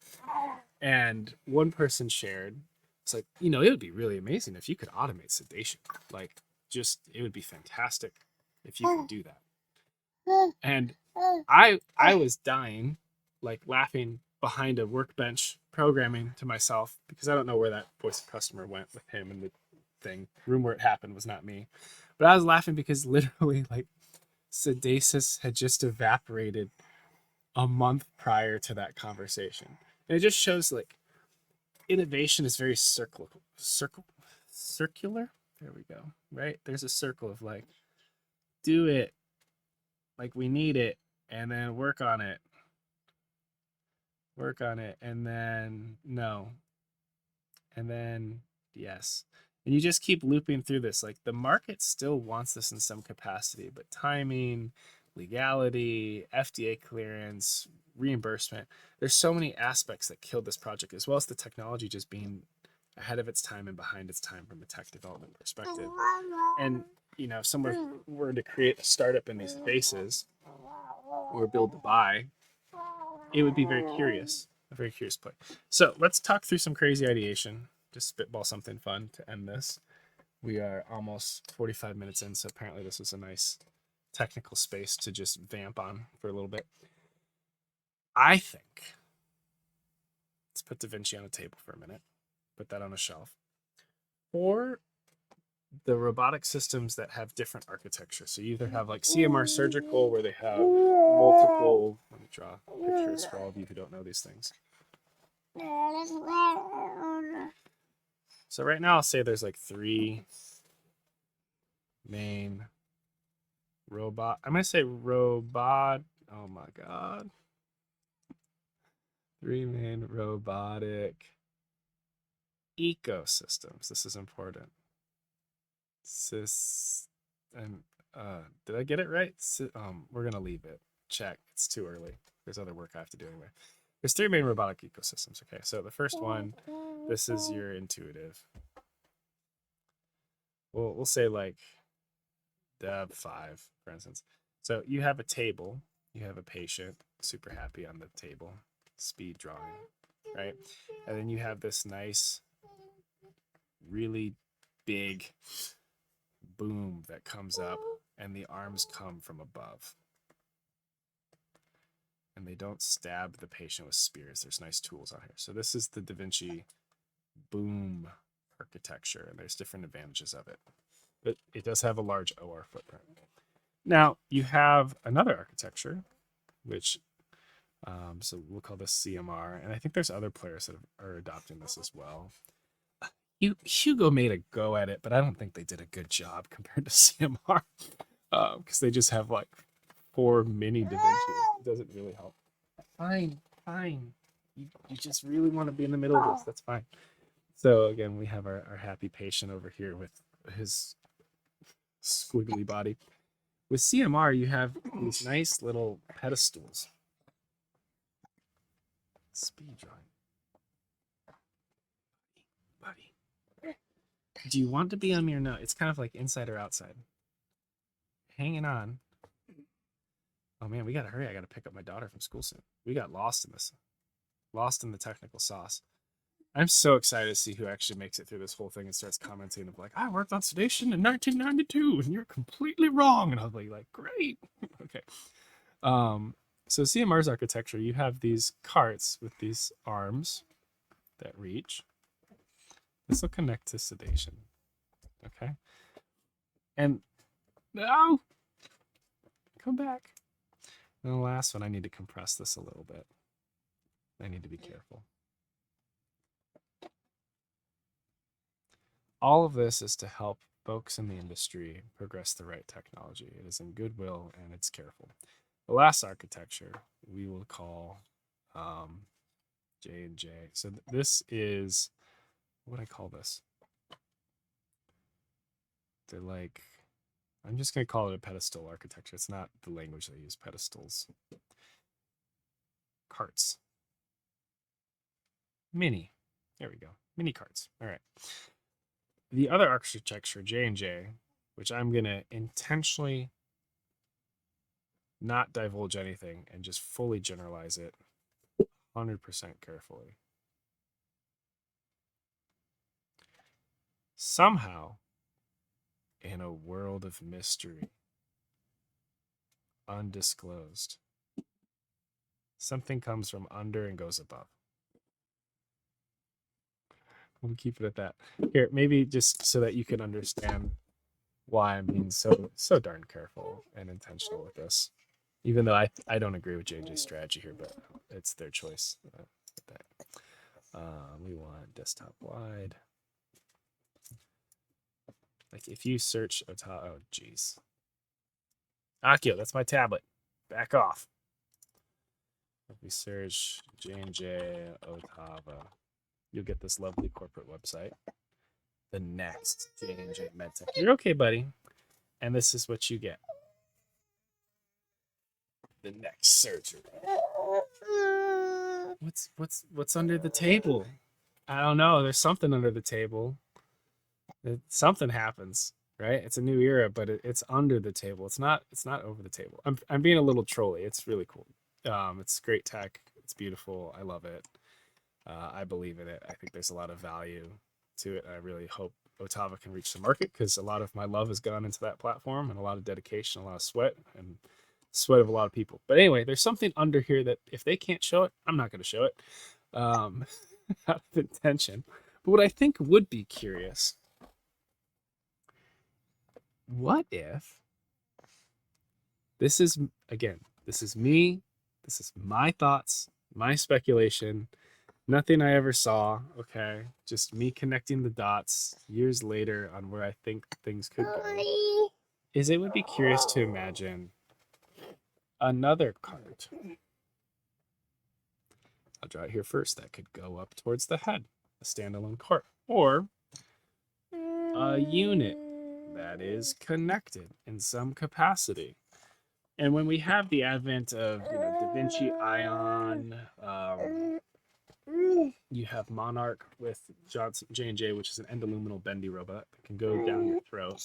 And one person shared, it's like, you know, it would be really amazing if you could automate sedation. Like, just, it would be fantastic if you could do that. And I was dying, like laughing behind a workbench programming to myself because I don't know where that voice of customer went with him and the thing. Room where it happened was not me. But I was laughing because literally like Sedasys had just evaporated a month prior to that conversation. And it just shows like innovation is very circular. There we go. Right? There's a circle of like, do it, like we need it, and then work on it, and then no, and then yes. And you just keep looping through this. Like the market still wants this in some capacity, but timing, legality, FDA clearance, reimbursement, there's so many aspects that killed this project, as well as the technology just being ahead of its time and behind its time from a tech development perspective. And you know, if someone were to create a startup in these spaces or build to buy, it would be a very curious play. So let's talk through some crazy ideation. Just spitball something fun to end this. We are almost 45 minutes in, so apparently this was a nice technical space to just vamp on for a little bit. I think, let's put Da Vinci on a table for a minute, put that on a shelf. Or the robotic systems that have different architecture. So you either have like CMR surgical where they have multiple, let me draw pictures for all of you who don't know these things. So right now I'll say there's like 3 main I'm going to say robot. Oh my God. 3 main robotic ecosystems. This is important. And did I get it right? We're going to leave it. Check. It's too early. There's other work I have to do anyway. There's 3 main robotic ecosystems. Okay. So the first one, this is your intuitive. We'll say like Dev 5, for instance. So you have a table, you have a patient, super happy on the table, speed drawing, right? And then you have this nice, really big boom that comes up, and the arms come from above. And they don't stab the patient with spears. There's nice tools on here. So this is the Da Vinci boom architecture, and there's different advantages of it. But it does have a large OR footprint. Now, you have another architecture, which, so we'll call this CMR, and I think there's other players that are adopting this as well. Hugo made a go at it, but I don't think they did a good job compared to CMR, because they just have like 4 mini Da Vinci. It doesn't really help. Fine, fine. You just really want to be in the middle of this. That's fine. So again, we have our happy patient over here with his squiggly body. With CMR, you have these nice little pedestals. Speed drawing. Buddy. Do you want to be on me or no? It's kind of like inside or outside. Hanging on. Oh man, we gotta hurry. I gotta pick up my daughter from school soon. We got lost in this. Lost in the technical sauce. I'm so excited to see who actually makes it through this whole thing and starts commenting of like, I worked on sedation in 1992 and you're completely wrong. And I'll be like, great. Okay. So CMR's architecture, you have these carts with these arms that reach. This will connect to sedation. Okay. And no, come back. And the last one, I need to compress this a little bit. I need to be careful. All of this is to help folks in the industry progress the right technology. It is in goodwill and it's careful. The last architecture we will call J&J. So this is, what do I call this? They're like, I'm just going to call it a pedestal architecture. It's not the language they use, pedestals. Carts. Mini. There we go. Mini carts. All right. The other architecture, J&J, which I'm going to intentionally not divulge anything and just fully generalize it 100% carefully. Somehow, in a world of mystery, undisclosed, something comes from under and goes above. We'll keep it at that. Here, maybe just so that you can understand why I'm being so darn careful and intentional with this. Even though I don't agree with J&J's strategy here, but it's their choice. We want desktop wide. Like if you search Otava, oh geez. Akio, that's my tablet. Back off. If we search J&J Otava, you'll get this lovely corporate website. The next J&J MedTech. You're okay, buddy. And this is what you get. The next surgery. What's under the table? I don't know. There's something under the table. Something happens, right? It's a new era, but it's under the table. It's not over the table. I'm being a little trolly. It's really cool. It's great tech. It's beautiful. I love it. I believe in it. I think there's a lot of value to it. I really hope Otava can reach the market because a lot of my love has gone into that platform and a lot of dedication, a lot of sweat and sweat of a lot of people. But anyway, there's something under here that if they can't show it, I'm not going to show it out of intention. But what I think would be curious, what if this is, again, this is me, this is my thoughts, my speculation, nothing I ever saw, okay? Just me connecting the dots years later on where I think things could go. Is it would be curious to imagine another cart. I'll draw it here first. That could go up towards the head, a standalone cart, or a unit that is connected in some capacity. And when we have the advent of Da Vinci Ion, you have Monarch with J&J, which is an endoluminal bendy robot that can go down your throat.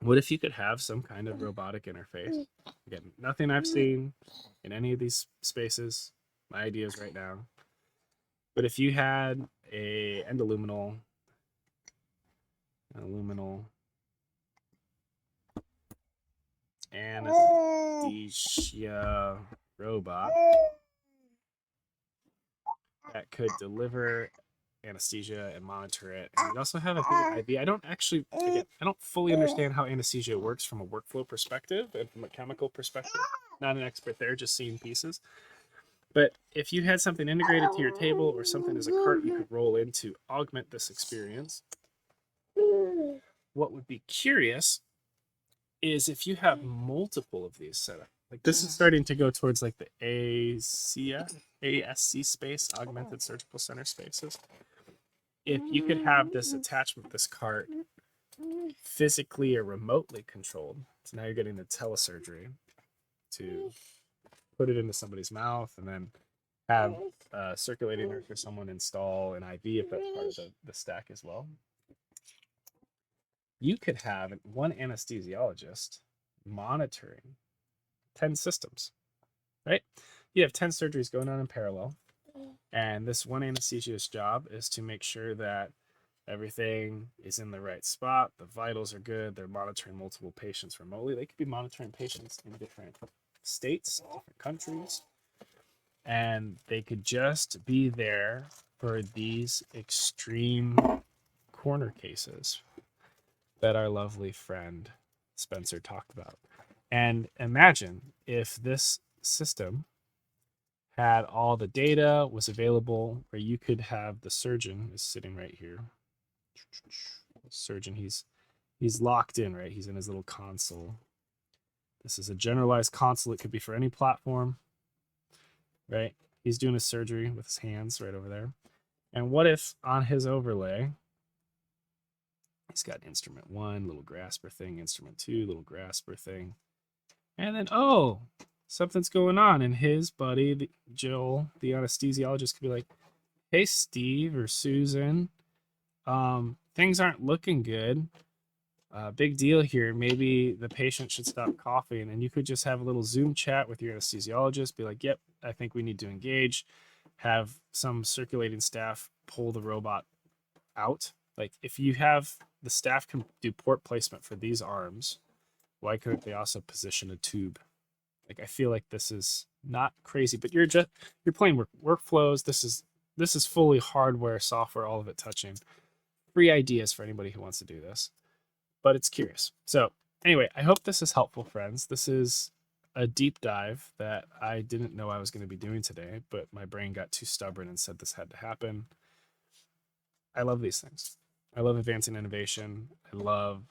What if you could have some kind of robotic interface? Again, nothing I've seen in any of these spaces. My ideas right now. But if you had a endoluminal anesthesia robot that could deliver anesthesia and monitor it, and we also have I think an IV. I don't fully understand how anesthesia works from a workflow perspective and from a chemical perspective. Not an expert there, just seeing pieces. But if you had something integrated to your table or something as a cart you could roll in to augment this experience, what would be curious is if you have multiple of these set up. Like this is starting to go towards like the ASC space, augmented surgical center spaces. If you could have this attachment, this cart, physically or remotely controlled, so now you're getting the telesurgery to put it into somebody's mouth and then have a circulating nurse or someone install an IV if that's part of the stack as well. You could have one anesthesiologist monitoring 10 systems, right? You have 10 surgeries going on in parallel. And this one anesthesiologist's job is to make sure that everything is in the right spot, the vitals are good, they're monitoring multiple patients remotely. They could be monitoring patients in different states, different countries, and they could just be there for these extreme corner cases that our lovely friend Spencer talked about. And imagine if this system had all the data, was available, where you could have the surgeon is sitting right here. Surgeon, he's locked in, right? He's in his little console. This is a generalized console. It could be for any platform, right? He's doing his surgery with his hands right over there. And what if on his overlay, he's got instrument 1, little grasper thing, instrument 2, little grasper thing. And then, oh, something's going on. And his buddy, Jill, the anesthesiologist, could be like, hey, Steve or Susan, things aren't looking good. Big deal here. Maybe the patient should stop coughing. And you could just have a little Zoom chat with your anesthesiologist, be like, yep, I think we need to engage. Have some circulating staff pull the robot out. Like if you have the staff can do port placement for these arms, why couldn't they also position a tube? Like I feel like this is not crazy, but you're playing workflows. This is fully hardware, software, all of it touching. Free ideas for anybody who wants to do this, but it's curious. So anyway, I hope this is helpful, friends. This is a deep dive that I didn't know I was going to be doing today, but my brain got too stubborn and said this had to happen. I love these things. I love advancing innovation. I love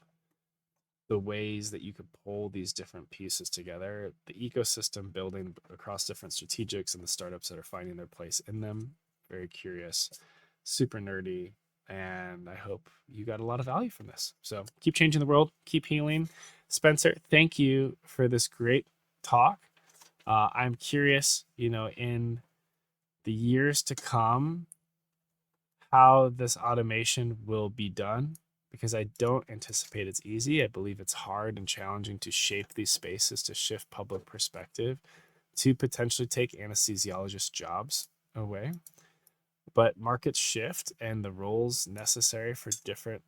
the ways that you could pull these different pieces together, the ecosystem building across different strategics and the startups that are finding their place in them. Very curious, super nerdy, and I hope you got a lot of value from this. So keep changing the world, keep healing. Spencer, thank you for this great talk. I'm curious, in the years to come, how this automation will be done, because I don't anticipate it's easy. I believe it's hard and challenging to shape these spaces, to shift public perspective, to potentially take anesthesiologist jobs away. But markets shift and the roles necessary for different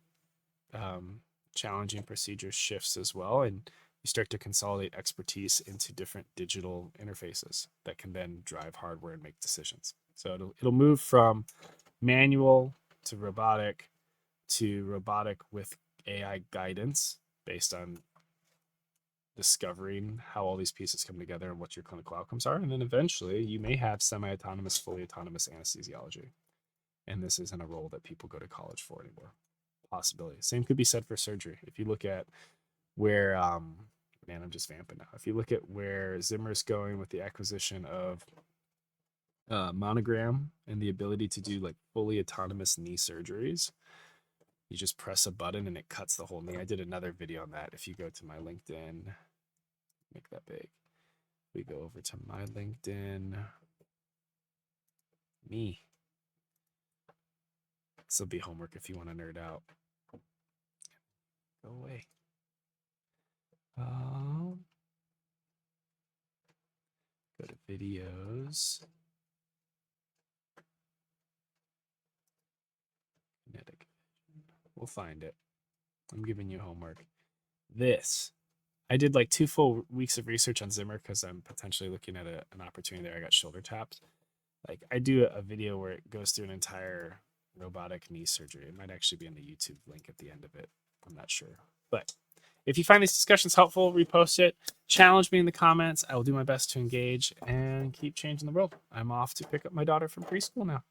challenging procedures shifts as well. And you start to consolidate expertise into different digital interfaces that can then drive hardware and make decisions. So it'll move from manual to robotic with AI guidance based on discovering how all these pieces come together and what your clinical outcomes are. And then eventually you may have semi-autonomous, fully autonomous anesthesiology. And this isn't a role that people go to college for anymore. Possibility. Same could be said for surgery. If you look at where, man, I'm just vamping now. If you look at where Zimmer's going with the acquisition of Monogram and the ability to do like fully autonomous knee surgeries, you just press a button and it cuts the whole knee. I did another video on that. If you go to my LinkedIn, make that big. We go over to my LinkedIn. Me. This will be homework if you want to nerd out. Go away. Go to videos. Kinetic Vision. We'll find it. I'm giving you homework. I did like 2 full weeks of research on Zimmer because I'm potentially looking at an opportunity there. I got shoulder tapped. Like I do a video where it goes through an entire robotic knee surgery. It might actually be in the YouTube link at the end of it. I'm not sure. But If you find these discussions helpful, repost it, challenge me in the comments. I will do my best to engage and keep changing the world. I'm off to pick up my daughter from preschool now.